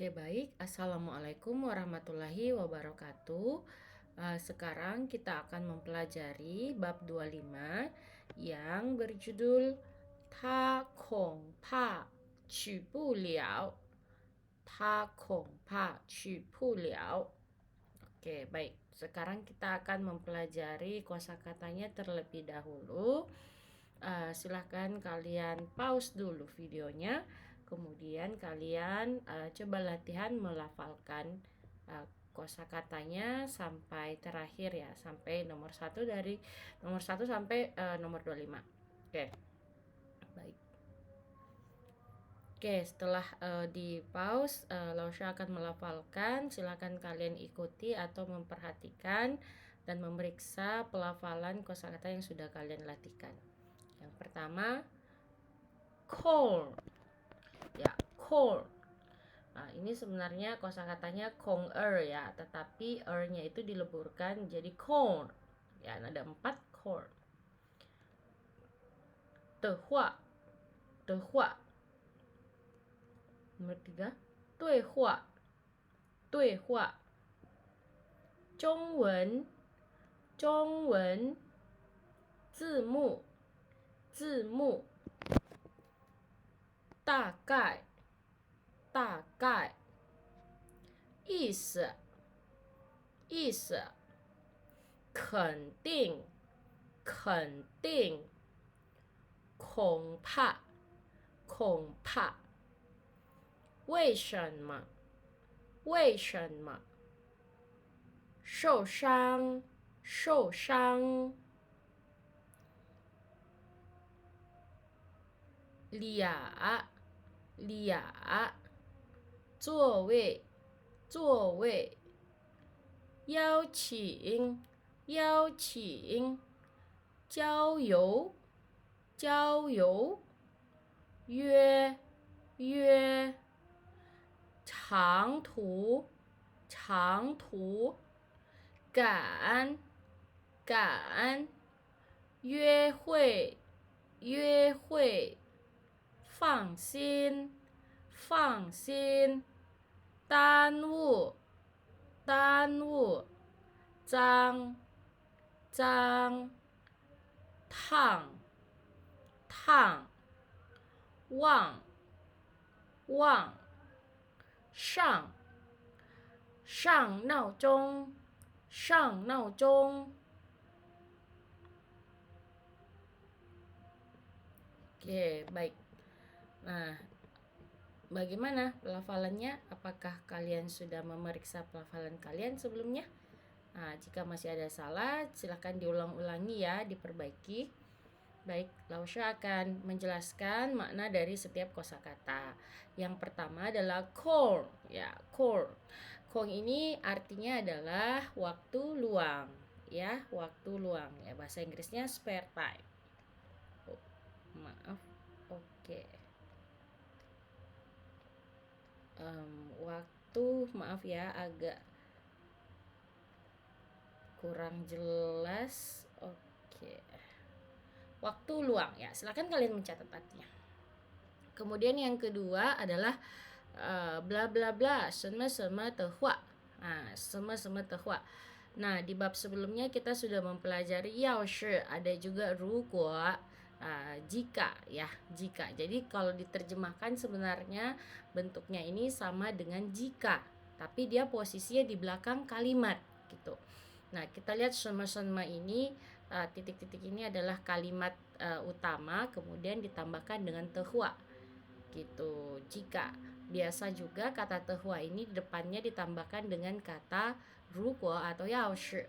Oke, baik. Assalamualaikum warahmatullahi wabarakatuh. Sekarang kita akan mempelajari bab 25 yang berjudul Ta Kong Pa Qu Bu Liao. Ta Kong Pa Qu Bu Liao. Oke, baik. Sekarang kita akan mempelajari kosakatanya terlebih dahulu. Silahkan kalian pause dulu videonya, kemudian kalian coba latihan melafalkan kosakatanya sampai terakhir ya, sampai nomor 1 sampai nomor 25. Oke, baik. Oke, setelah di pause, Lausha akan melafalkan. Silakan kalian ikuti atau memperhatikan dan memeriksa pelafalan kosakata yang sudah kalian latihkan. Yang pertama, cold. Ya, cold. Nah, ini sebenarnya kosakatanya kong ya, tetapi nya itu dileburkan jadi corn. Ya, ada 4 corn. Tehua. Tehua. Nomor 3, 对话. 对话. 中文. 中文. 字幕. 字幕. 大概。大概。意思。意思。肯定。肯定。恐怕。恐怕。为什么？为什么？受伤。受伤。俩。俩。座位。座位。邀请。邀请。郊游。郊游。约。约。长途。长途。赶。赶。约会。约会。放心。放心。耽误。耽误。脏。脏。烫。烫。忘。忘。上。上闹钟。上闹钟。Oke, baik. Nah, bagaimana pelafalannya? Apakah kalian sudah memeriksa pelafalan kalian sebelumnya? Nah, jika masih ada salah, silahkan diulang-ulangi ya, diperbaiki. Baik, Lausha akan menjelaskan makna dari setiap kosakata. Yang pertama adalah core, ya, core. Core ini artinya adalah waktu luang, ya, waktu luang. Ya, bahasa Inggrisnya spare time. Maaf, oke. Waktu, maaf ya, agak kurang jelas. Oke. Waktu luang ya, silakan kalian mencatat artinya. Kemudian yang kedua adalah bla bla bla, sema tehua. Nah, sema tehua. Nah, di bab sebelumnya kita sudah mempelajari yao shi, ada juga ruguo, jika ya, jika. Jadi kalau diterjemahkan sebenarnya bentuknya ini sama dengan jika, tapi dia posisinya di belakang kalimat gitu. Nah, kita lihat sema ini, titik-titik ini adalah kalimat utama, kemudian ditambahkan dengan tehua gitu. Jika biasa juga kata tehua ini di depannya ditambahkan dengan kata ruguo atau yao shi.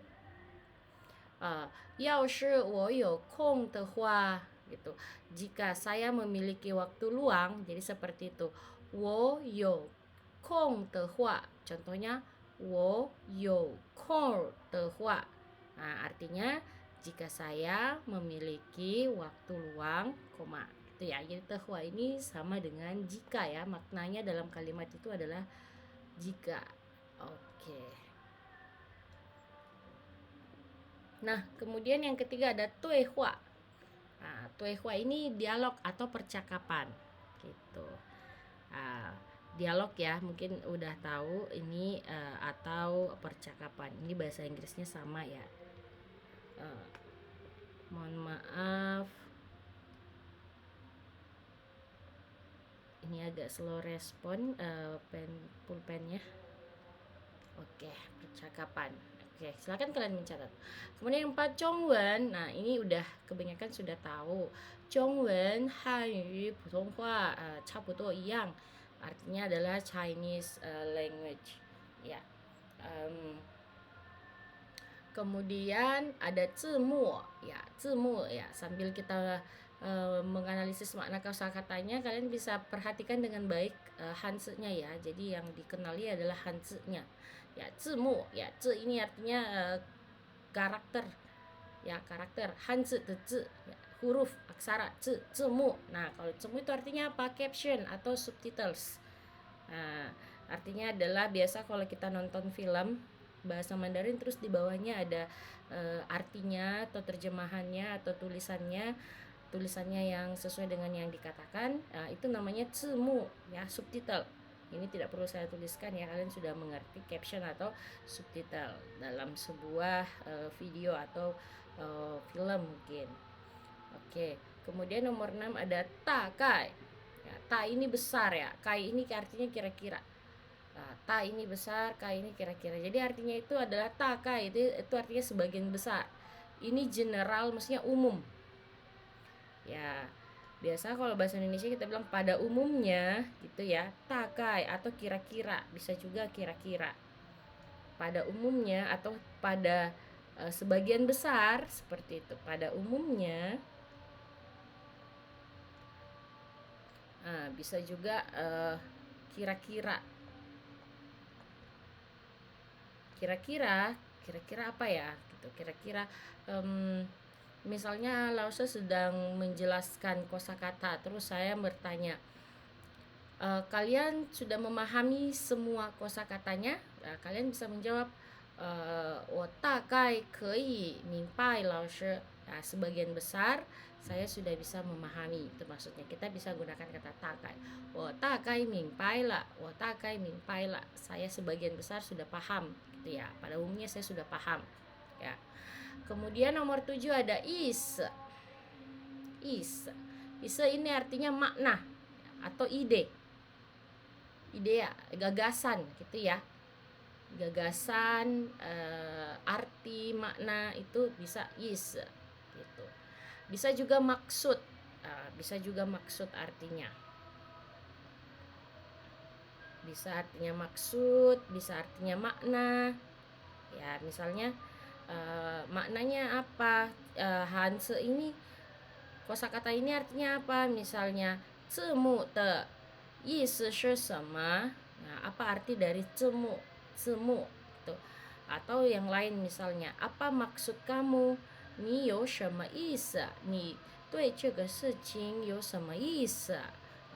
Yao shi wo you kong de hua gitu. Jika saya memiliki waktu luang, jadi seperti itu. Wo you kong de hua. Contohnya wo you kong de hua. Nah, artinya jika saya memiliki waktu luang, koma gitu ya. Jadi tehua ini sama dengan jika ya. Maknanya dalam kalimat itu adalah jika. Oke. Nah, kemudian yang ketiga ada tuehua. Nah, tuehua ini dialog atau percakapan gitu. Nah, dialog ya, mungkin udah tahu ini atau percakapan. Ini bahasa Inggrisnya sama ya. Eh, Mohon maaf, ini agak slow respon pulpennya. Oke, percakapan. Oke, silakan kalian mencatat. Kemudian yang 4, Zhongwen. Nah, ini udah kebanyakan sudah tahu. Zhongwen, Hanyu, Putonghua, 差不多一样. Artinya adalah Chinese language. Ya. Kemudian ada zimu. Ya, zimu ya. Sambil kita menganalisis makna kosakatanya, kalian bisa perhatikan dengan baik hanzi-nya ya. Jadi yang dikenali adalah hanzi-nya. Ya, zimu. Ya, zi ini artinya karakter. Ya, karakter. Hanzi de zi. Ya, huruf, aksara, zi, zimu. Nah, kalau zimu itu artinya apa? Caption atau subtitles. Nah, artinya adalah biasa kalau kita nonton film bahasa Mandarin terus di bawahnya ada artinya atau terjemahannya atau tulisannya yang sesuai dengan yang dikatakan, itu namanya zimu ya, subtitle. Ini tidak perlu saya tuliskan ya, kalian sudah mengerti caption atau subtitle dalam sebuah video atau film mungkin. Oke, kemudian nomor 6 ada ta kai. Ya, ta ini besar ya, kai ini artinya kira-kira. Nah, ta ini besar, kai ini kira-kira. Jadi artinya itu adalah ta kai, itu artinya sebagian besar. Ini general, maksudnya umum. Ya, biasa kalau bahasa Indonesia kita bilang pada umumnya gitu ya, takai atau kira-kira, bisa juga kira-kira. Pada umumnya atau pada sebagian besar seperti itu. Pada umumnya bisa juga kira-kira. Kira-kira apa ya? Gitu. Kira-kira misalnya Lause sedang menjelaskan kosakata, terus saya bertanya, kalian sudah memahami semua kosakatanya? Kalian bisa menjawab, 我大概可以明白老师. Nah, sebagian besar saya sudah bisa memahami. Itu maksudnya kita bisa gunakan kata takai. 我大概明白了, 我大概明白了. Saya sebagian besar sudah paham gitu ya. Pada umumnya saya sudah paham ya. Kemudian nomor 7 ada is. Is ini artinya makna atau ide ya, gagasan gitu ya. Gagasan, arti, makna itu bisa is gitu. Bisa juga maksud. Bisa juga maksud artinya. Bisa artinya maksud, bisa artinya makna. Ya, misalnya maknanya apa? Hanse ini, kosakata ini artinya apa? Misalnya, 字幕的意思是什么? Nah, apa arti dari 字幕 gitu. Atau yang lain misalnya, apa maksud kamu? 你有什么意思? 你对这个事情有什么意思?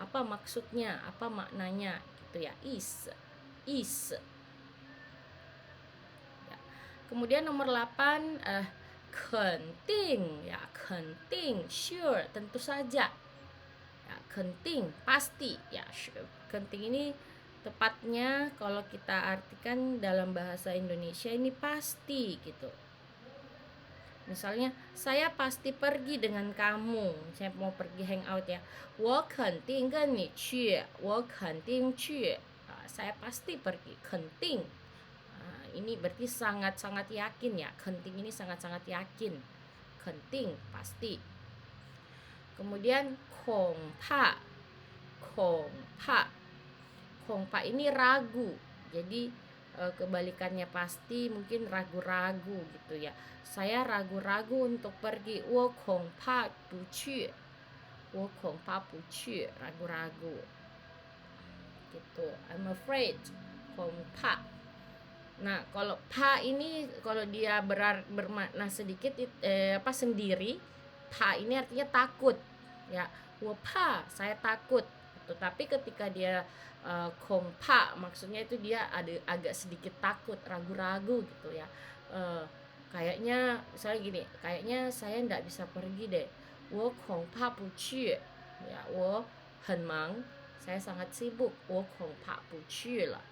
Apa maksudnya? Apa maknanya? Gitu ya, is. Kemudian nomor 8 kenting ya, kenting, sure, tentu saja. Ya, kenting, pasti ya. Kenting ini tepatnya kalau kita artikan dalam bahasa Indonesia ini pasti gitu. Misalnya, saya pasti pergi dengan kamu. Saya mau pergi hangout ya. 我肯定跟你去，我肯定去. Saya pasti pergi, kenting. Ini berarti sangat-sangat yakin ya. Kenting ini sangat-sangat yakin. Kenting, pasti. Kemudian kongpa. Kongpa ini ragu. Jadi kebalikannya pasti mungkin ragu-ragu gitu ya. Saya ragu-ragu untuk pergi. 我恐怕不去. 我恐怕不去. Ragu-ragu. Gitu. I'm afraid. Kongpa. Nah, kalau pa ini kalau dia bermakna sedikit sendiri, pa ini artinya takut. Ya, 我怕, saya takut. Tapi ketika dia kong pa, maksudnya itu dia agak sedikit takut, ragu-ragu gitu ya. Kayaknya misalnya gini, kayaknya saya enggak bisa pergi deh. 我恐怕不去. Ya, 我很忙. Saya sangat sibuk. 我恐怕不去了.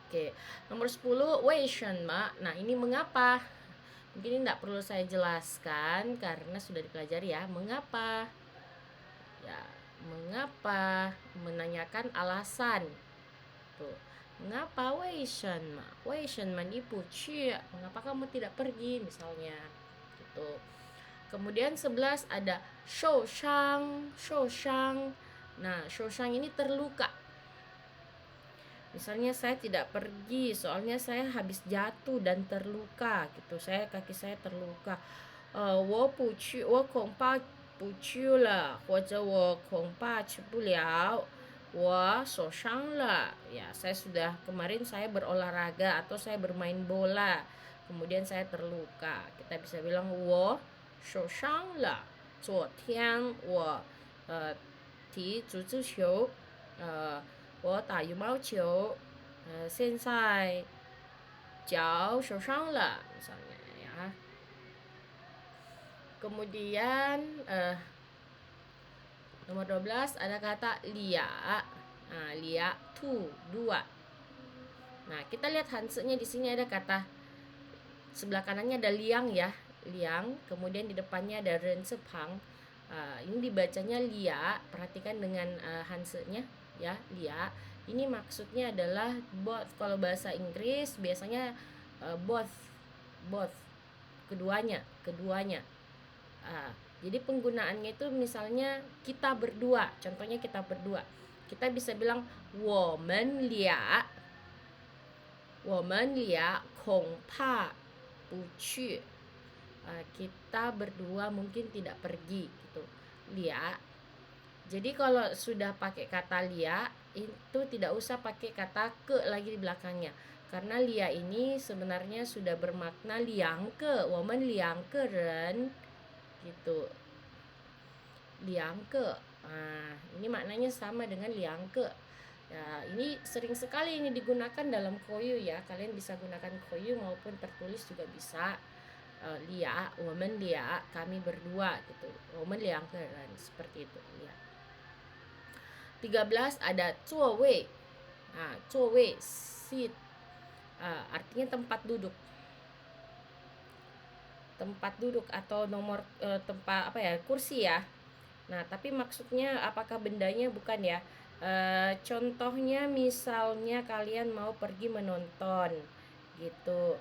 Oke, nomor 10, 为什么? Nah, ini mengapa? Mungkin ini tidak perlu saya jelaskan karena sudah dipelajari ya. Mengapa? Ya, mengapa? Menanyakan alasan. Tuh. Mengapa? 为什么? 为什么你不去? Mengapa kamu tidak pergi misalnya? Gitu. Kemudian 11 ada 受伤. Nah, 受伤 ini terluka. Misalnya saya tidak pergi soalnya saya habis jatuh dan terluka gitu. Kaki saya terluka. 我不去，我恐怕不去了，或者我恐怕去不了，我受伤了. Ya, kemarin saya berolahraga atau saya bermain bola. Kemudian saya terluka. Kita bisa bilang 我受伤了。昨天我踢足球，我打羽毛球，现在脚受伤了 misalnya ya. Kemudian nomor 12 ada kata lia. Nah, lia tu 2. Nah, kita lihat hansenya di sini ada kata sebelah kanannya ada liang ya, liang, kemudian di depannya ada ren sepang. Ini dibacanya lia, perhatikan dengan hansenya ya, lia. Ini maksudnya adalah both. Kalau bahasa Inggris biasanya both, keduanya. Jadi penggunaannya itu misalnya kita berdua, contohnya kita berdua, kita bisa bilang 我们俩恐怕不去. Kita berdua mungkin tidak pergi gitu. Lia. Jadi kalau sudah pakai kata lia itu tidak usah pakai kata ke lagi di belakangnya. Karena lia ini sebenarnya sudah bermakna liang ke, 我们两个人 gitu. Liang ke. Nah, ini maknanya sama dengan liang ke. Ya, ini sering sekali ini digunakan dalam koyu ya. Kalian bisa gunakan koyu maupun tertulis juga bisa. Lia, 我们俩, kami berdua gitu. 我们两个人 seperti itu ya. 13 ada 座位. Nah, 座位 seat. Artinya tempat duduk. Tempat duduk atau nomor tempat kursi ya. Nah, tapi maksudnya apakah bendanya bukan ya. Contohnya misalnya kalian mau pergi menonton gitu.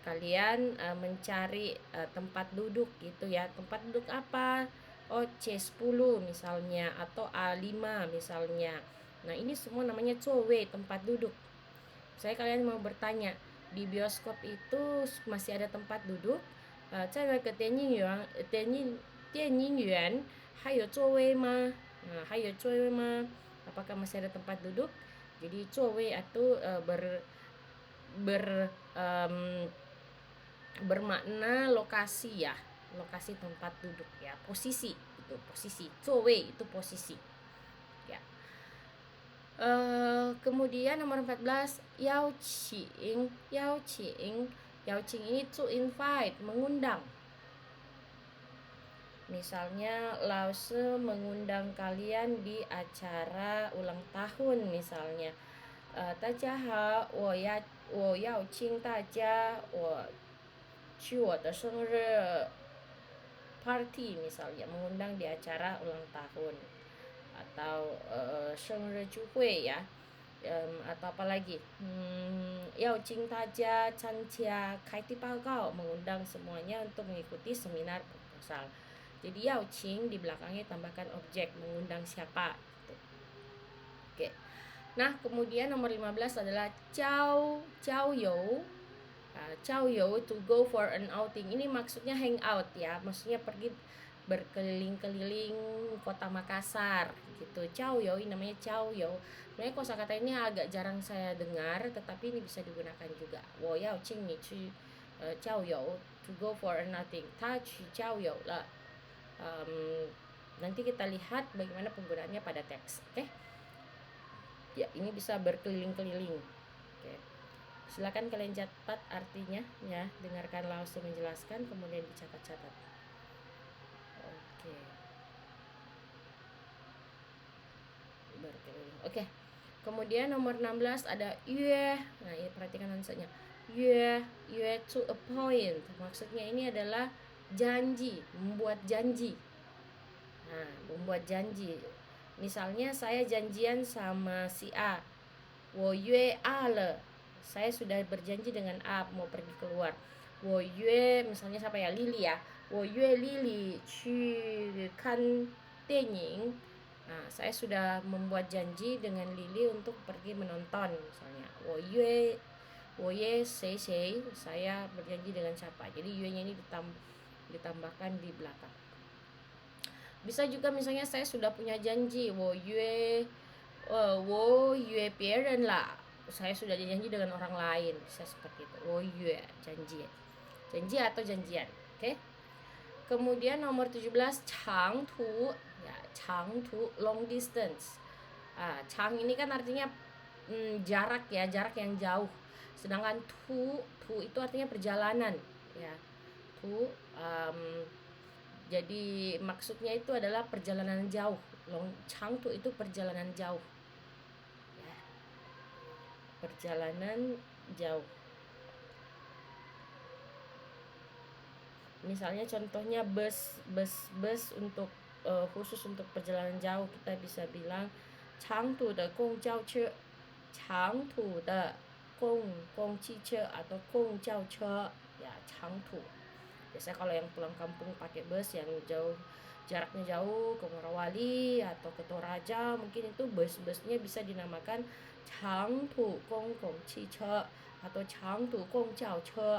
Kalian mencari tempat duduk gitu ya. Tempat duduk apa? C10 misalnya atau A5 misalnya. Nah, ini semua namanya 座位, tempat duduk. Saya kalian mau bertanya, di bioskop itu masih ada tempat duduk? 在那个电影院还有座位吗? Nah, 还有座位吗? Apakah masih ada tempat duduk? Jadi 座位 itu bermakna lokasi ya, lokasi tempat duduk ya, posisi itu posisi. 座位 itu posisi ya. Kemudian nomor 14 邀请ini to invite, mengundang. Misalnya Lao Tzu mengundang kalian di acara ulang tahun misalnya. 大家好，我要请大家去我的生日 party misalnya, mengundang di acara ulang tahun atau 生日聚会 ya. Atau apa lagi? 要请大家参加开题报告, mengundang semuanya untuk mengikuti seminar proposal. Jadi 邀请 di belakangnya tambahkan objek, mengundang siapa gitu. Oke. Nah, kemudian nomor 15 adalah 交友. 交友 to go for an outing. Ini maksudnya hang out ya, maksudnya pergi berkeliling-keliling kota Makassar gitu. 交友 ini namanya 交友. Sebenarnya kosakata ini agak jarang saya dengar, tetapi ini bisa digunakan juga. 我要请你去交友 to go for an outing. 他去交友了. Nanti kita lihat bagaimana penggunaannya pada teks. Oke? Ya, ini bisa berkeliling-keliling. Oke. Silakan kalian catat artinya ya, dengarkan Lao Tzu menjelaskan kemudian dicatat-catat. Oke. berkeliling. Oke. Kemudian nomor 16 ada yue. Nah, ini perhatikan hansanya. Yue to a point. Maksudnya ini adalah janji, membuat janji. Nah, membuat janji. Misalnya saya janjian sama si A. Wo yue A le. Saya sudah berjanji dengan A mau pergi keluar. Wo yue, misalnya siapa ya? Lily ya. Wo yue Lily去看电影. Nah, saya sudah membuat janji dengan Lily untuk pergi menonton misalnya. Wo yue sei sei, saya berjanji dengan siapa. Jadi yue-nya ini ditambahkan di belakang. Bisa juga misalnya saya sudah punya janji, wo yue biren lah. Saya sudah janji dengan orang lain, bisa seperti itu. Wo yue, janji. Janji atau janjian, oke? Kemudian nomor 17 chang tu, ya, chang tu long distance. Chang ini kan artinya jarak ya, jarak yang jauh. Sedangkan tu itu artinya perjalanan, ya. Jadi maksudnya itu adalah perjalanan jauh. Chang tu itu perjalanan jauh, ya. Perjalanan jauh. Misalnya contohnya bus untuk khusus untuk perjalanan jauh, kita bisa bilang chang tu de gong jiao che, chang tu de gong chi che atau gong jiao che, ya, chang tu. Biasanya kalau yang pulang kampung pakai bus yang jauh, jaraknya jauh ke Morowali atau ke Toraja, mungkin itu bus-busnya bisa dinamakan chang tu gong chi che atau chang tu gong jiao che.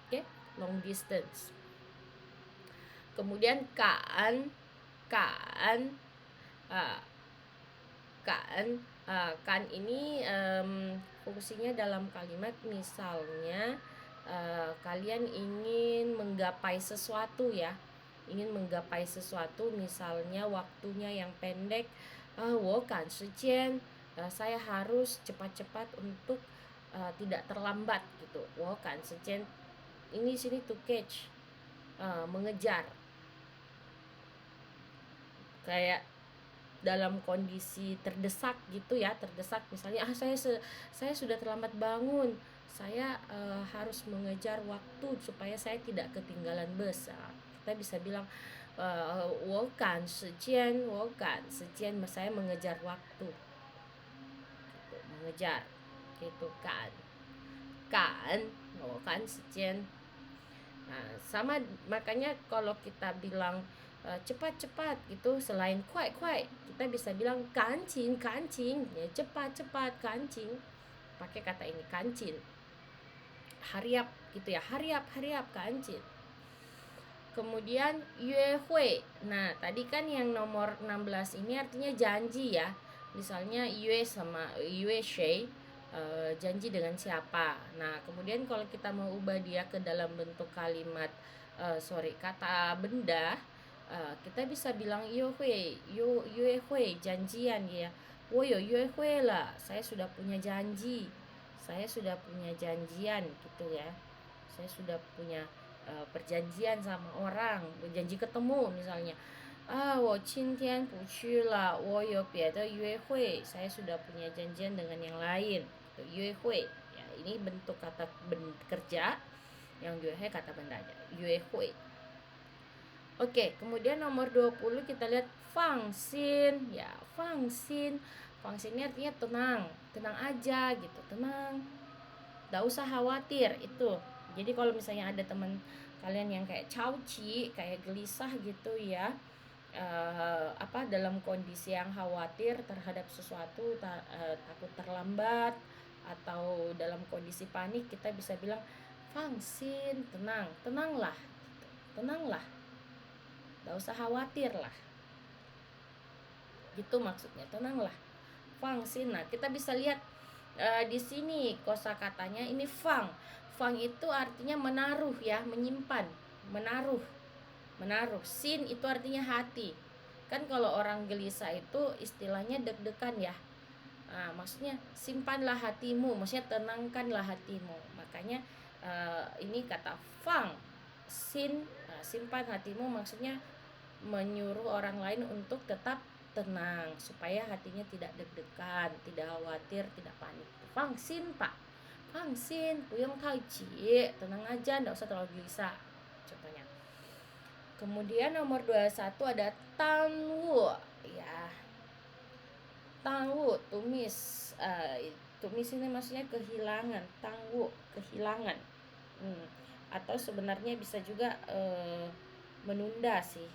Oke, long distance. Kemudian kan ini fungsinya dalam kalimat misalnya kalian ingin menggapai sesuatu ya, misalnya waktunya yang pendek, wo kan shijian, saya harus cepat-cepat untuk tidak terlambat gitu. Wo kan shijian ini sini to catch, mengejar. Kayak dalam kondisi terdesak gitu ya, misalnya saya sudah terlambat bangun, saya harus mengejar waktu supaya saya tidak ketinggalan bus. Kita bisa bilang wo gan shijian, saya mengejar waktu gitu, mengejar gitu kan wo gan shijian. Nah, sama makanya kalau kita bilang cepat-cepat gitu, selain kuai kita bisa bilang kancing ya, cepat kancing, pakai kata ini kancing. Hurry up gitu ya, hurry up kancing. Kemudian yue hui. Nah, tadi kan yang nomor 16 ini artinya janji ya. Misalnya yue sama yue shei, janji dengan siapa. Nah, kemudian kalau kita mau ubah dia ke dalam bentuk kalimat kata benda, kita bisa bilang yue hui, janjian ya. Wo yo yue hui lah, saya sudah punya janji. Saya sudah punya janjian gitu ya. Saya sudah punya perjanjian sama orang, berjanji ketemu misalnya. Wo qingtian bu qu la, wo you biede yue hui. Saya sudah punya janjian dengan yang lain. Yue hui. Ya, ini bentuk kata kerja, yang yue hui kata bendanya. Yue hui. Oke, kemudian nomor 20 kita lihat fangxin. Ya, fangxin. Fangxin ini artinya tenang aja gitu, tenang. Enggak usah khawatir itu. Jadi kalau misalnya ada teman kalian yang kayak cauci, kayak gelisah gitu ya, dalam kondisi yang khawatir terhadap sesuatu, takut terlambat atau dalam kondisi panik, kita bisa bilang fangxin, tenanglah gitu. Gak usah khawatir lah, gitu maksudnya, tenanglah, fangxin. Nah, kita bisa lihat di sini kosakatanya ini fang itu artinya menaruh ya, menyimpan, menaruh. Sin itu artinya hati. Kan kalau orang gelisah itu istilahnya deg-degan ya. Nah, maksudnya simpanlah hatimu, maksudnya tenangkanlah hatimu. Makanya ini kata fang sin, simpan hatimu, maksudnya menyuruh orang lain untuk tetap tenang, supaya hatinya tidak deg-degan, tidak khawatir, tidak panik. Fangsin pak, fangsin, puyong taici, tenang aja, nggak usah terlalu gelisah. Contohnya. Kemudian nomor 21 ada tanwu, ya. Tanwu, tumis. Tumis ini maksudnya kehilangan, tanwu, kehilangan. Atau sebenarnya bisa juga menunda sih.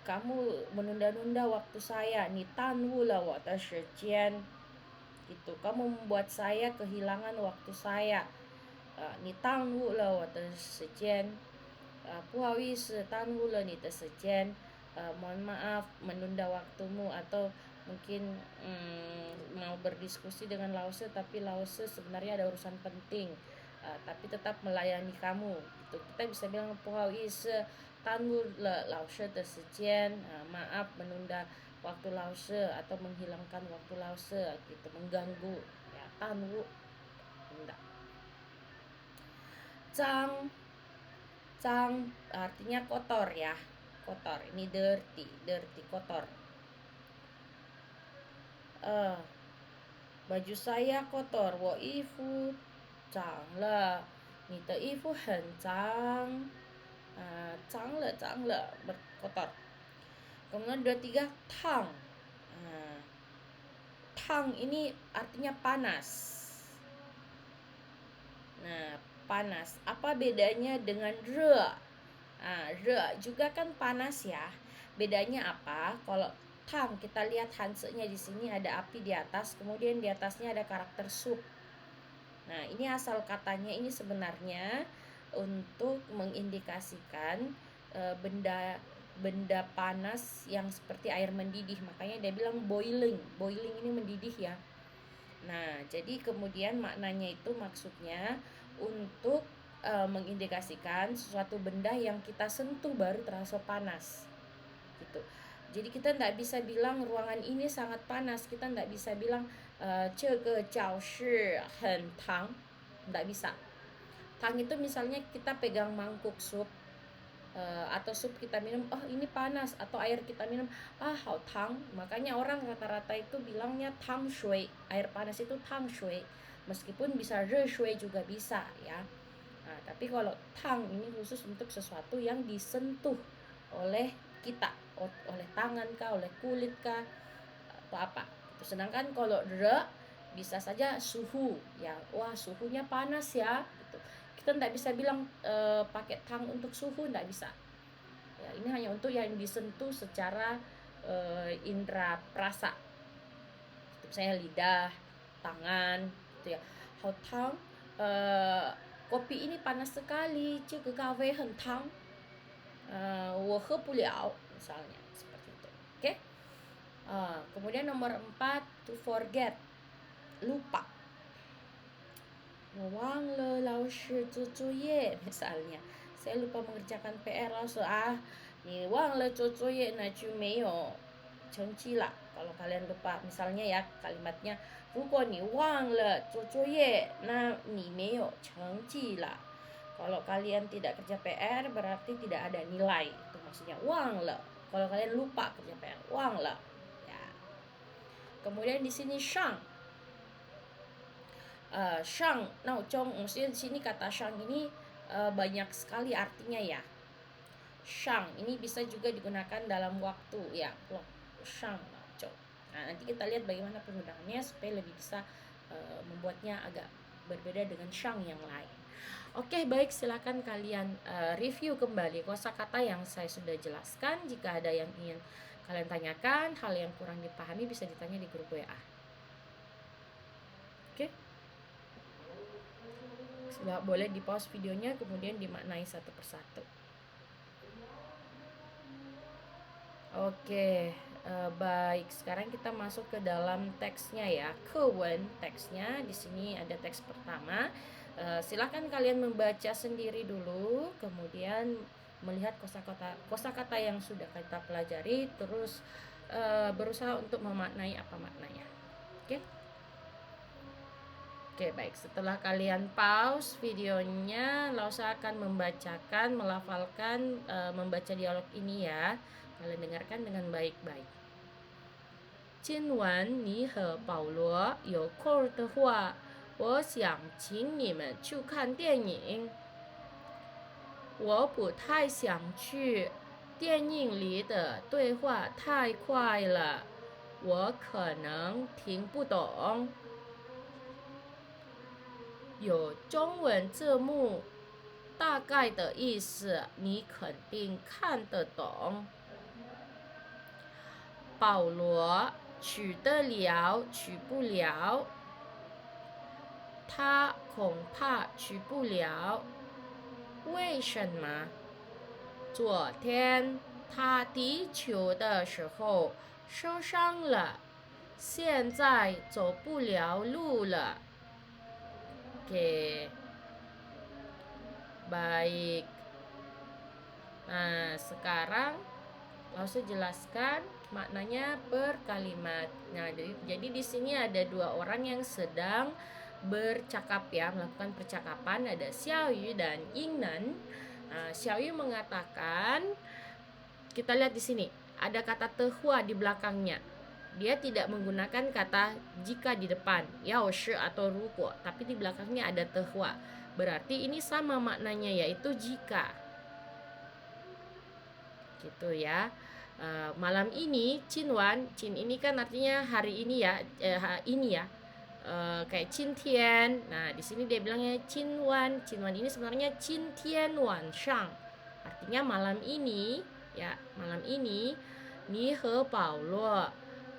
Kamu menunda-nunda waktu saya, ni tanwu la wa de shijian. Gitu, kamu membuat saya kehilangan waktu saya. Ni tanwu le wa de shijian. Bu hao yi shi, tanwu le ni de shijian. Mohon maaf menunda waktumu, atau mungkin mau berdiskusi dengan Lause tapi Lause sebenarnya ada urusan penting, tapi tetap melayani kamu gitu. Kita bisa bilang bu hao yi shi, tanwu le Lause de shijian. Maaf menunda waktu Lause atau menghilangkan waktu Lause gitu, mengganggu ya, tanwu menunda. Zhang, zhang artinya kotor ya, kotor. Ini dirty, dirty, kotor. Baju saya kotor, wo ifu zhang le, ni de ifu hen zhang. Zhang le, kotor. Kemudian 23 tang. Tang ini artinya panas. Nah, panas. Apa bedanya dengan re? Re juga kan panas ya. Bedanya apa? Kalau tang, kita lihat hansenya di sini ada api di atas, kemudian di atasnya ada karakter sup. Nah, ini asal katanya ini sebenarnya untuk mengindikasikan benda panas yang seperti air mendidih. Makanya dia bilang boiling. Boiling ini mendidih ya. Nah, jadi kemudian maknanya itu maksudnya untuk mengindikasikan sesuatu benda yang kita sentuh baru terasa panas gitu. Jadi kita tidak bisa bilang ruangan ini sangat panas. Kita tidak bisa bilang ce ge jiao shi hen tang. Tidak bisa. Tang itu misalnya kita pegang mangkuk sup, atau sup kita minum, oh ini panas, atau air kita minum, hao tang. Makanya orang rata-rata itu bilangnya tang shui, air panas itu tang shui, meskipun bisa re shui juga bisa ya. Nah, tapi kalau tang ini khusus untuk sesuatu yang disentuh oleh kita, oleh tangan kah, oleh kulit kah, atau apa. Sedangkan kalau re bisa saja suhu ya, wah suhunya panas ya gitu. Kita tidak bisa bilang pakai tang untuk suhu, tidak bisa ya. Ini hanya untuk yang disentuh secara indera perasa, misalnya lidah, tangan gitu ya. Hao tang, kopi ini panas sekali, ce ge gawe hen tang, wo he bu liao, misalnya seperti itu. Oke. Kemudian nomor 4, to forget, lupa. Wang le lao shi zu zu ye, misalnya saya lupa mengerjakan PR, langsung ni wang le zu zu ye na ju mei you cheng ji la. Kalau kalian lupa, misalnya ya kalimatnya, 如果你忘了做作业，那你没有成绩了。Kalau kalian tidak kerja PR berarti tidak ada nilai. Itu maksudnya wang le. Kalau kalian lupa kerja PR, wang le. Ya. Kemudian di sini shang. Shang, naozhong, maksudnya di sini kata shang ini banyak sekali artinya ya. Shang ini bisa juga digunakan dalam waktu ya. Shang, naozhong. Nah, nanti kita lihat bagaimana penggunaannya supaya lebih bisa membuatnya agak berbeda dengan shang yang lain. Oke, baik, silakan kalian review kembali kosakata yang saya sudah jelaskan. Jika ada yang ingin kalian tanyakan, hal yang kurang dipahami bisa ditanya di grup WA. Oke. Boleh di pause videonya kemudian dimaknai satu persatu. Oke, baik. Sekarang kita masuk ke dalam teksnya ya. Kewen teksnya di sini ada teks pertama. Silakan kalian membaca sendiri dulu, kemudian melihat kosakata yang sudah kita pelajari, terus berusaha untuk memaknai apa maknanya. Oke. Oke, baik. Setelah kalian pause videonya, Lause akan membacakan, melafalkan, membaca dialog ini ya. Kalian dengarkan dengan baik-baik. 今晚你和保罗有空的话，我想请你们去看电影。我不太想去，电影里的对话太快了，我可能听不懂。有中文字幕，大概的意思你肯定看得懂。保罗去得了，去不了，他恐怕去不了。为什么？昨天他踢球的时候受伤了，现在走不了路了。Oke, baik. Nah, sekarang Lause jelaskan maknanya per kalimat. Nah, jadi di sini ada dua orang yang sedang bercakap ya, melakukan percakapan. Ada Xiaoyu dan Yingnan. Xiaoyu mengatakan, kita lihat di sini ada kata tehua di belakangnya. Dia tidak menggunakan kata jika di depan, yao shi atau ruko, tapi di belakangnya ada tehua. Berarti ini sama maknanya, yaitu jika. Gitu ya. Malam ini Cinwan, Cin ini kan artinya hari ini ya, ini ya. Kayak Cintian. Nah, di sini dia bilangnya Cinwan. Cinwan ini sebenarnya Cintian Wan Shang. Artinya malam ini, ya, malam ini Ni he Paulo,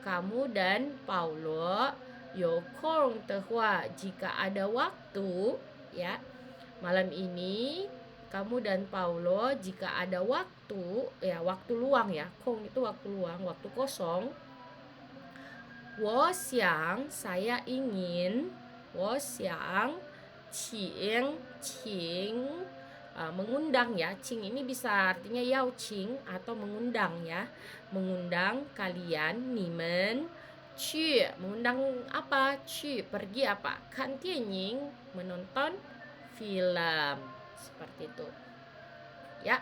kamu dan Paulo, yo kong tehua, jika ada waktu, ya. Malam ini kamu dan Paulo jika ada waktu, ya waktu luang ya, kong itu waktu luang, waktu kosong. Wo xiang, saya ingin, wo xiang, qing, mengundang ya. Qing ini bisa artinya yao qing atau mengundang ya. Mengundang kalian, nimen, qu, mengundang apa? Qu, pergi apa? Kan tianying, menonton film. Seperti itu. Ya.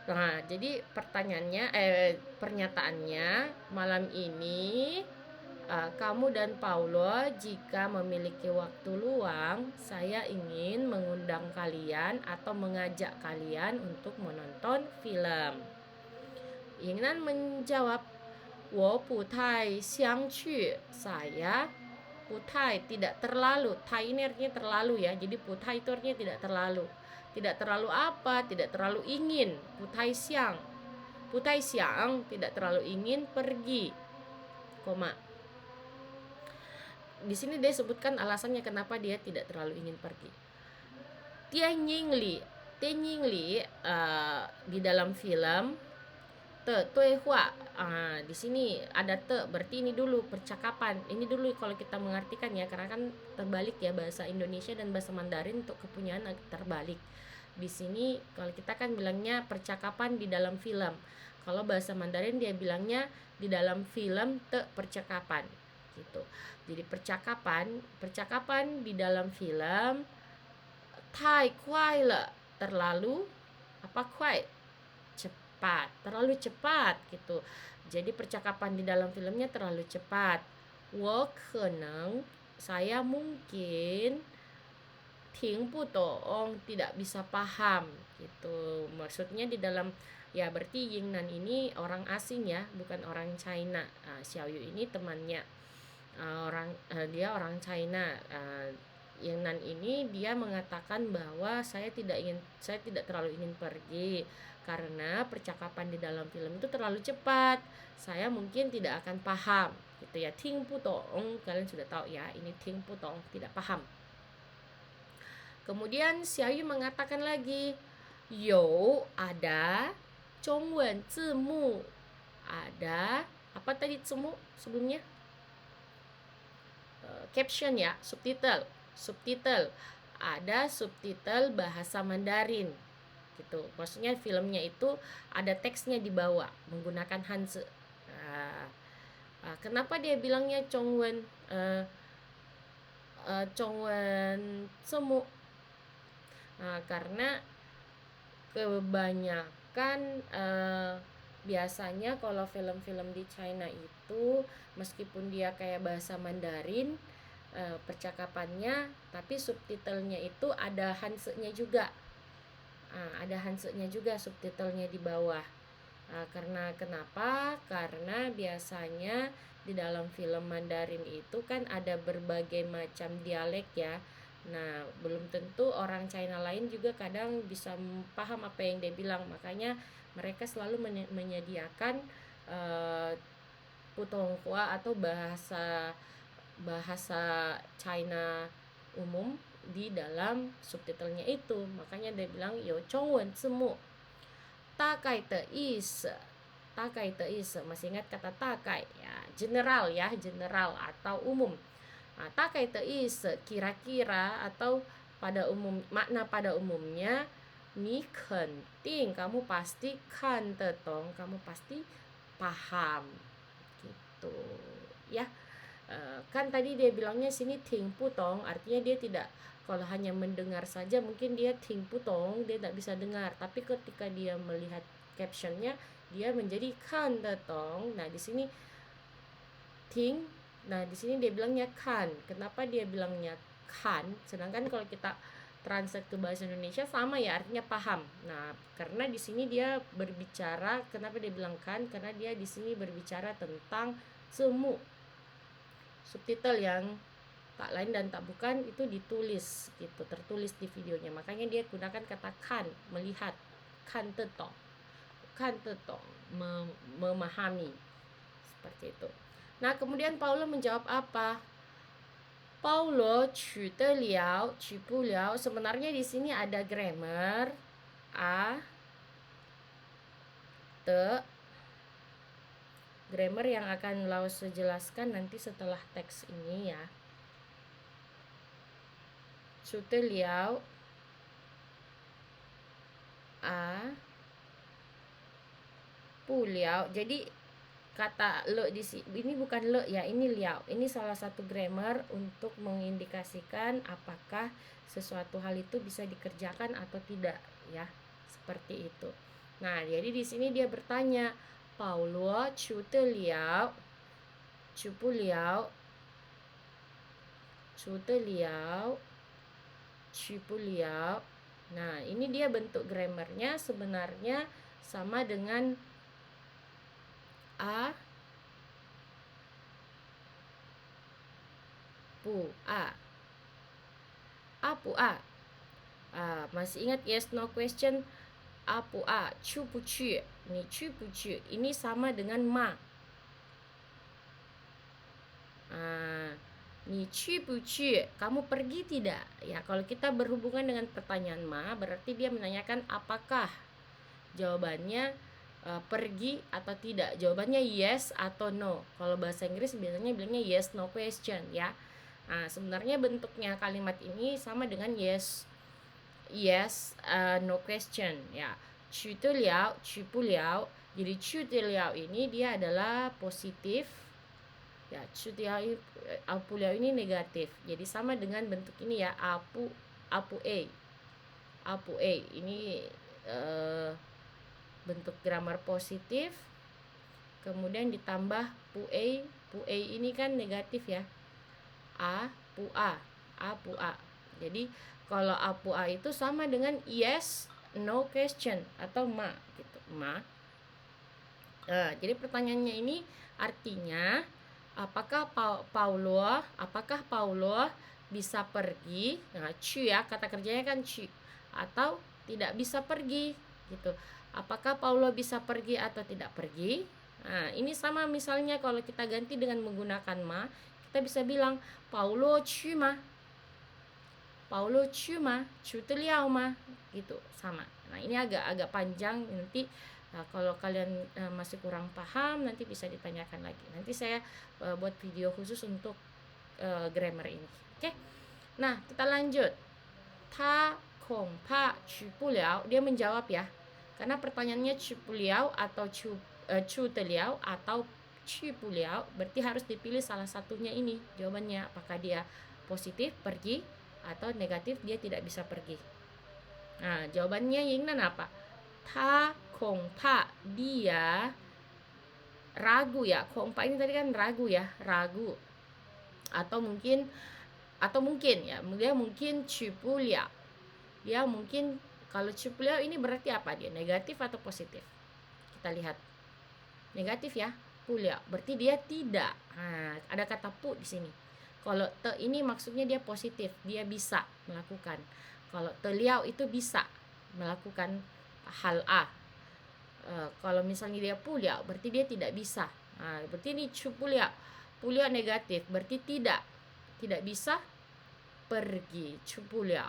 Nah, jadi pernyataannya malam ini kamu dan Paulo jika memiliki waktu luang, saya ingin mengundang kalian atau mengajak kalian untuk menonton film. Yingnan menjawab, 我不太想去, saya putai tidak terlalu. Tai ini artinya terlalu ya. Jadi putai itu artinya tidak terlalu. Tidak terlalu apa? Tidak terlalu ingin. Putai siang. Putai siang tidak terlalu ingin pergi. Koma. Di sini dia sebutkan alasannya kenapa dia tidak terlalu ingin pergi. Tianying li di dalam film te tuehua, di sini ada te, berarti ini dulu percakapan. Ini dulu kalau kita mengartikan ya, karena kan terbalik ya, bahasa Indonesia dan bahasa Mandarin untuk kepunyaan terbalik. Di sini kalau kita kan bilangnya percakapan di dalam film. Kalau bahasa Mandarin dia bilangnya di dalam film te percakapan gitu. Jadi percakapan di dalam film tai kuai le, terlalu apa kuai, cepat, terlalu cepat gitu. Jadi percakapan di dalam filmnya terlalu cepat. Wo keneng, saya mungkin, ting bu dong, tidak bisa paham gitu. Maksudnya di dalam, ya berarti Yingnan ini orang asing ya, bukan orang China. Xiaoyu ini temannya, dia orang China. Yingnan ini dia mengatakan bahwa saya tidak terlalu ingin pergi karena percakapan di dalam film itu terlalu cepat. Saya mungkin tidak akan paham gitu ya. Ting bu dong, kalian sudah tahu ya, ini ting bu dong, tidak paham. Kemudian Xiaoyu mengatakan lagi, yo ada zhongwen zimu, ada apa tadi zimu sebelumnya? Caption ya, subtitle. Ada subtitle bahasa Mandarin gitu. Maksudnya filmnya itu ada teksnya di bawah menggunakan Hanzi. Kenapa dia bilangnya zhongwen zimu? Karena kebanyakan biasanya kalau film-film di China itu meskipun dia kayak bahasa Mandarin percakapannya, tapi subtitlenya itu ada hansenya juga. Ada hansenya juga subtitlenya di bawah. Karena kenapa? Karena biasanya di dalam film Mandarin itu kan ada berbagai macam dialek ya. Nah, belum tentu orang China lain juga kadang bisa paham apa yang dia bilang. Makanya mereka selalu menyediakan putonghua atau bahasa China umum di dalam subtitlenya itu. Makanya dia bilang yo chongwen zemu takai de ise. Takai de ise, masih ingat kata takai ya, general ya, general atau umum. Takai de ise kira-kira atau pada makna pada umumnya, ni kenting, kamu pasti kan tetong, kamu pasti paham gitu ya. Kan tadi dia bilangnya sini ting putong, artinya dia tidak, kalau hanya mendengar saja mungkin dia ting putong, dia tidak bisa dengar, tapi ketika dia melihat captionnya dia menjadi kan tetong. Nah di sini ting, nah di sini dia bilangnya kan. Kenapa dia bilangnya kan, sedangkan kalau kita translate ke bahasa Indonesia sama ya, artinya paham. Nah karena di sini dia berbicara, kenapa dia bilang kan, karena dia di sini berbicara tentang semu, subtitle yang tak lain dan tak bukan itu ditulis gitu, tertulis di videonya. Makanya dia gunakan kata kan, melihat, kan tetong, memahami, seperti itu. Nah kemudian Paulo menjawab apa? Paulo qu de liao, qu bu liao. Sebenarnya di sini ada grammar a te, grammar yang akan Laos jelaskan nanti setelah teks ini ya. Qu de liao a bu liao. Jadi kata le di sini ini bukan le ya, ini liao. Ini salah satu grammar untuk mengindikasikan apakah sesuatu hal itu bisa dikerjakan atau tidak ya. Seperti itu. Nah, jadi di sini dia bertanya, Paulo qu de liao, qu bu liao, qu de liao, qu bu liao. Nah, ini dia bentuk grammarnya sebenarnya sama dengan a pu a. Apu a. Masih ingat yes no question? Apu a, chu pu chu. Ini chu pu chu. Ini sama dengan ma. Ni chu pu chu. Kamu pergi tidak? Ya, kalau kita berhubungan dengan pertanyaan ma, berarti dia menanyakan apakah. Jawabannya pergi atau tidak. Jawabannya yes atau no. Kalau bahasa Inggris biasanya bilangnya yes no question ya. Sebenarnya bentuknya kalimat ini sama dengan yes no question ya. Qu de liao, qu bu liao. Jadi qu de liao ini dia adalah positif ya, qu de liao bu liao ini negatif. Jadi sama dengan bentuk ini ya, apu a ini bentuk grammar positif, kemudian ditambah pu a ini kan negatif ya, a pu a. Jadi kalau a pu a itu sama dengan yes no question atau ma gitu, ma. Jadi pertanyaannya ini artinya apakah Paulo bisa pergi, nah cu ya, kata kerjanya kan cu, atau tidak bisa pergi gitu. Apakah Paulo bisa pergi atau tidak pergi? Nah, ini sama misalnya kalau kita ganti dengan menggunakan ma, kita bisa bilang Paulo cu ma. Paulo cu ma, cu de liao ma gitu, sama. Nah, ini agak panjang nanti. Kalau kalian masih kurang paham nanti bisa ditanyakan lagi. Nanti saya buat video khusus untuk grammar ini. Oke. Nah, kita lanjut. Ta kong pa qu bu liao, dia menjawab ya. Karena pertanyaannya qu bu liao atau qu de liao atau qu bu liao, berarti harus dipilih salah satunya ini jawabannya. Apakah dia positif pergi atau negatif dia tidak bisa pergi. Nah, jawabannya Yingnan apa? ta kongpa dia ragu ya. Kongpa ini tadi kan ragu ya, ragu. Atau mungkin ya, dia mungkin cipulia. Dia mungkin, kalau cipulia ini berarti apa dia? Negatif atau positif? Kita lihat. Negatif ya, pulia. Berarti dia tidak. Nah, ada kata pu di sini. Kalau te ini maksudnya dia positif, dia bisa melakukan. Kalau te liao itu bisa melakukan hal A. Kalau misalnya dia pulia, berarti dia tidak bisa. Nah, berarti ini cipulia. Pulia negatif, berarti tidak bisa pergi. Cipulia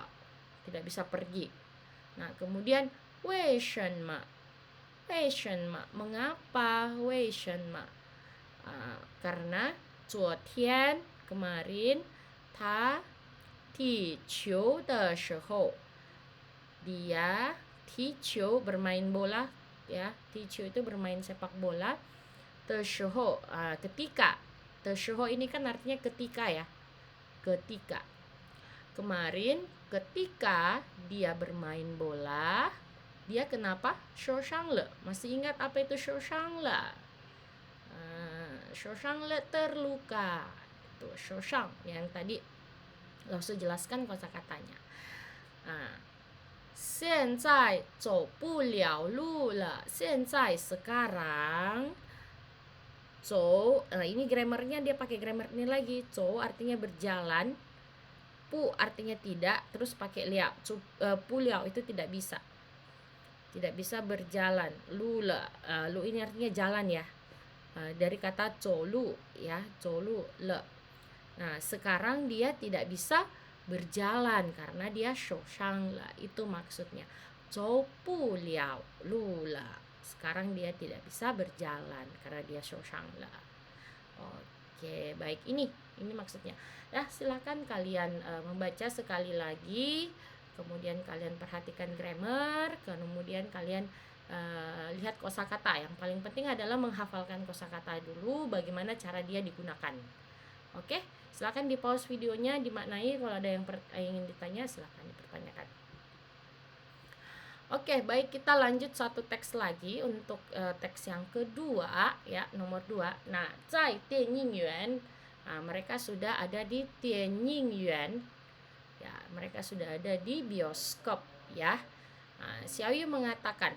tidak bisa pergi. Nah, kemudian wei shen ma. Mengapa wei shen ma? Karena 昨天 kemarin 他踢球的时候 dia 踢球 bermain bola ya. 踢球 itu bermain sepak bola. 的时候 ketika. 的时候 ini kan artinya ketika ya. Ketika. Kemarin ketika dia bermain bola, dia kenapa? 受伤了. Masih ingat apa itu 受伤了? 受伤了 terluka. Itu 受伤yang tadi langsung jelaskan kosakatanya. 现在走不了路了. 现在 sekarang. 走 ini grammarnya dia pakai grammar ini lagi. 走 artinya berjalan. Pu artinya tidak, terus pakai liao. Pu liao itu tidak bisa. Tidak bisa berjalan. Lu le. Lu ini artinya jalan ya. Dari kata zolu ya. Zolu le. Nah, sekarang dia tidak bisa berjalan karena dia shoshang le. Itu maksudnya. Zou pu liao lu le. Sekarang dia tidak bisa berjalan karena dia shoshang le. Oke, baik, ini maksudnya. Ya, silakan kalian membaca sekali lagi, kemudian kalian perhatikan grammar, kemudian kalian lihat kosakata. Yang paling penting adalah menghafalkan kosakata dulu, bagaimana cara dia digunakan. Oke, silakan di pause videonya, dimaknai. Kalau ada yang ingin ditanya, silakan dipertanyakan. Oke, baik, kita lanjut satu teks lagi untuk teks yang kedua ya, nomor 2. Nah, 在电影院 mereka sudah ada di Tianyingyuan. Ya, mereka sudah ada di bioskop ya. Xiaoyu mengatakan,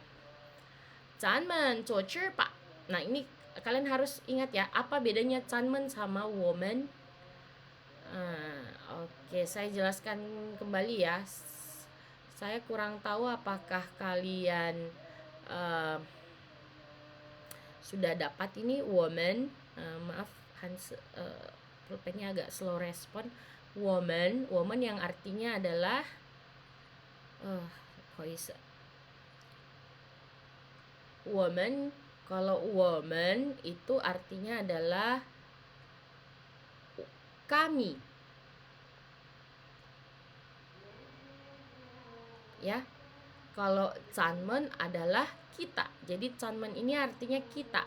咱们坐这吧. Nah, ini kalian harus ingat ya, apa bedanya 咱们 sama 我们? Oke, saya jelaskan kembali ya. Saya kurang tahu apakah kalian sudah dapat ini 我们. Maaf, Hans pulpennya agak slow respon. 我们 yang artinya adalah kok bisa? 我们, kalau 我们 itu artinya adalah kami. Ya. Kalau 咱们 adalah kita. Jadi 咱们 ini artinya kita.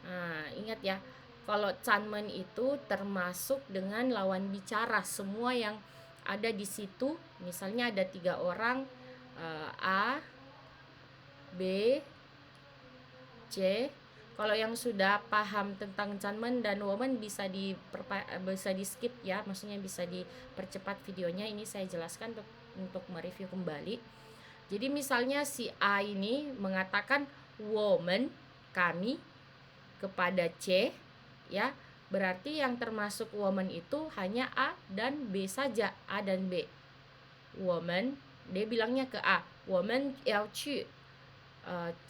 Nah, ingat ya. Kalau 咱们 itu termasuk dengan lawan bicara. Semua yang ada di situ, misalnya ada 3 orang, A, B, C. Kalau yang sudah paham tentang 咱们 dan 我们 bisa di skip ya, maksudnya bisa dipercepat videonya. Ini saya jelaskan untuk mereview kembali. Jadi misalnya si A ini mengatakan 我们 kami kepada C ya, berarti yang termasuk 我们 itu hanya A dan B saja, A dan B. 我们 dia bilangnya ke A, 我们要去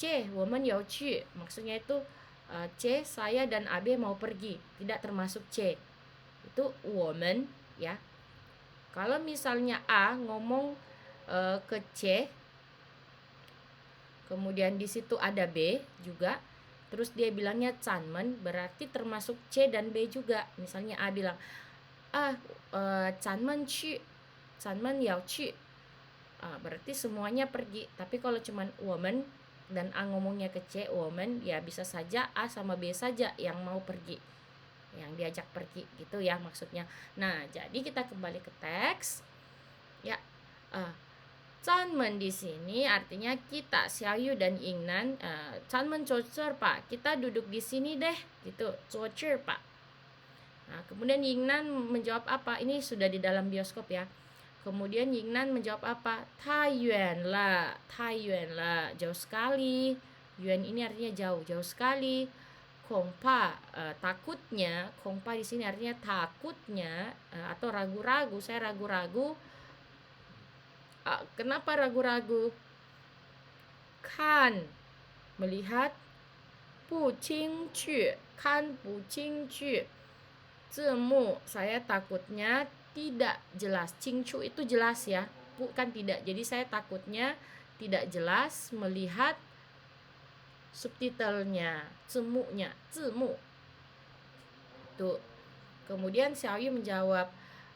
C, 我们要去, maksudnya itu C, saya dan AB mau pergi, tidak termasuk C. Itu 我们 ya. Kalau misalnya A ngomong ke C, kemudian di situ ada B juga, terus dia bilangnya 咱们, berarti termasuk C dan B juga. Misalnya A bilang, 咱们去, 咱们要去, berarti semuanya pergi. Tapi kalau cuman 我们 dan A ngomongnya ke C, 我们, ya bisa saja A sama B saja yang mau pergi, yang diajak pergi gitu ya maksudnya. Nah, jadi kita kembali ke teks ya. 咱 Zanmen di sini artinya kita, Xiaoyu dan Yingnan. Zanmen zocer Pak, kita duduk di sini deh, gitu. Zocer Pak. Nah, kemudian Yingnan menjawab apa? Ini sudah di dalam bioskop ya. Kemudian Yingnan menjawab apa? Taiyuan lah, jauh sekali. Yuan ini artinya jauh, jauh sekali. Kongpa, takutnya. Kongpa di sini artinya takutnya atau ragu-ragu. Saya ragu-ragu. Kenapa ragu-ragu? Kan, melihat. Bu qing ju, kan bu qing ju. Zemu, saya takutnya tidak jelas. Qingcu itu jelas ya, bukan tidak. Jadi saya takutnya tidak jelas melihat subtitlenya, zemunya, zemu. Tuh. Kemudian Xiaoyu menjawab,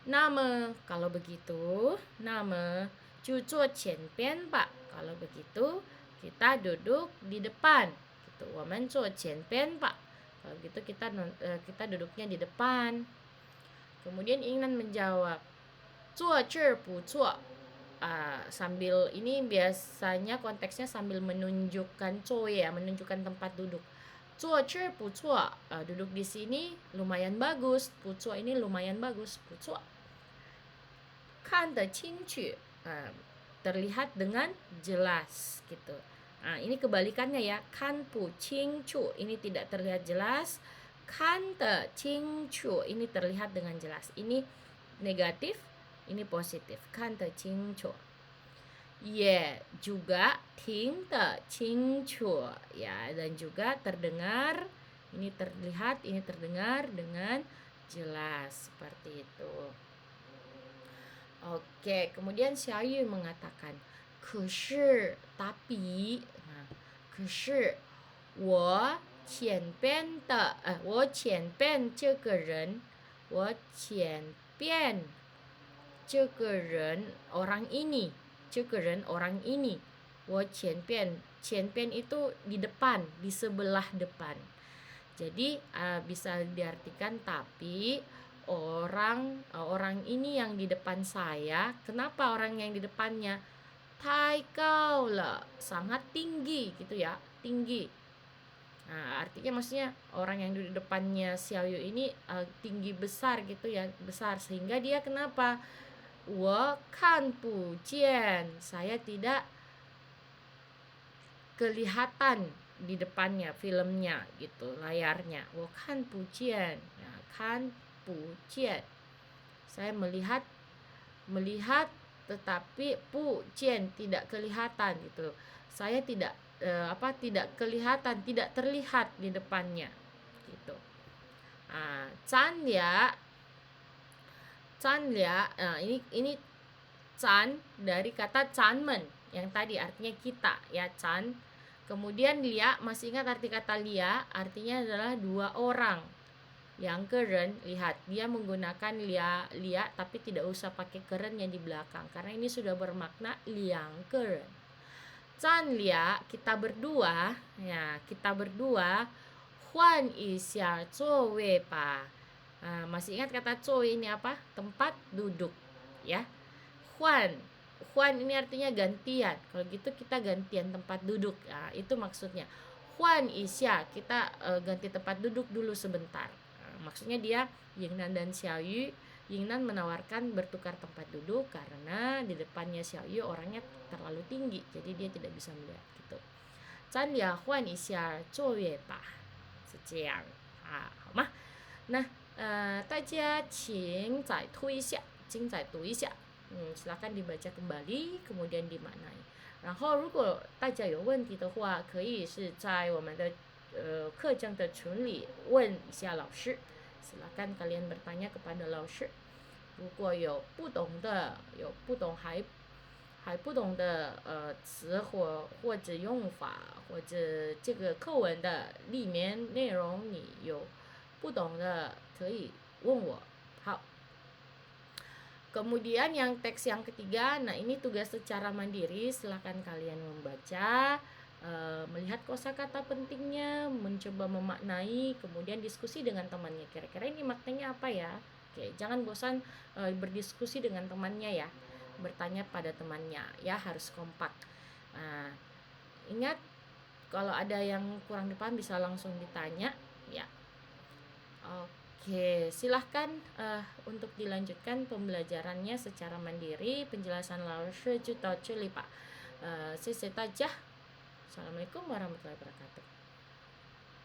nama, kalau begitu, nama, juzuo qianbian Pak. Kalau begitu, kita duduk di depan. Gitu. Woman zuo qianbian Pak. Kalau gitu kita duduknya di depan. Kemudian Ingnan menjawab, zuo zhe bu zuo. Sambil ini biasanya konteksnya sambil menunjukkan coy ya, menunjukkan tempat duduk. Zuo zhe bu zuo, duduk di sini lumayan bagus. Bu zuo ini lumayan bagus. Bu zuo. Kan de qing ju, terlihat dengan jelas gitu. Nah, ini kebalikannya ya. Kan pu qing chu, ini tidak terlihat jelas. Kan de qing chu, ini terlihat dengan jelas. Ini negatif, ini positif. Kan de qing chu. Ye, juga ting de qing chu. Ya, dan juga terdengar, ini terlihat, ini terdengar dengan jelas. Seperti itu. Oke, kemudian Xiaoyu mengatakan, 可是 tapi, 可是我前边这个人orang ini, 这个人 orang ini, 我前边 itu di depan, di sebelah depan. Jadi bisa diartikan tapi orang ini yang di depan saya, kenapa orang yang di depannya? Tai gao le, sangat tinggi gitu ya, tinggi. Nah, artinya maksudnya orang yang di depannya Xiaoyu ini tinggi besar gitu ya, besar, sehingga dia kenapa? Wo kan bu jian, saya tidak kelihatan di depannya, filmnya gitu, layarnya. Wo kan bu jian, nah, kan bu jian, saya melihat tetapi pu jian, tidak kelihatan gitu. Saya tidak tidak kelihatan, tidak terlihat di depannya gitu. Zan ya, ini zan dari kata zanmen yang tadi artinya kita ya, zan. Kemudian lia, masih ingat arti kata lia? Artinya adalah dua orang. Yang keren, lihat, dia menggunakan lia tapi tidak usah pakai kerennya di belakang karena ini sudah bermakna liang keren. Zan lia, kita berdua, ya, kita berdua. Huan isya zowe pa. Masih ingat kata zowe ini apa? Tempat duduk, ya. Huan ini artinya gantian. Kalau gitu kita gantian tempat duduk. Nah, itu maksudnya. Huan isya, kita ganti tempat duduk dulu sebentar. Maksudnya dia, Yingnan dan Xiaoyu, Yingnan menawarkan bertukar tempat duduk karena di depannya Xiaoyu orangnya terlalu tinggi, jadi dia tidak bisa melihat gitu. Zan ya huan isya zuo yue ba, sejiang. Hao ma. Nah, 大家请再读一下，请再读一下。silakan dibaca kembali kemudian dimaknai. 然后如果大家有问题的话，可以是在我们的课程的群里问一下老师。silakan kalian bertanya kepada 老师。如果有不懂的，有不懂还不懂的词或者用法，或者这个课文的里面内容你有不懂的，可以问我。好。Kemudian yang teks yang ketiga, nah ini tugas secara mandiri, silakan kalian membaca, melihat kosakata pentingnya, mencoba memaknai, kemudian diskusi dengan temannya. Kira-kira ini maknanya apa ya? Oke, jangan bosan berdiskusi dengan temannya ya. bertanya pada temannya ya, harus kompak. Nah, ingat kalau ada yang kurang dipaham bisa langsung ditanya ya. Oke, silahkan untuk dilanjutkan pembelajarannya secara mandiri. Penjelasan langsung juta Pak. Assalamualaikum warahmatullahi wabarakatuh.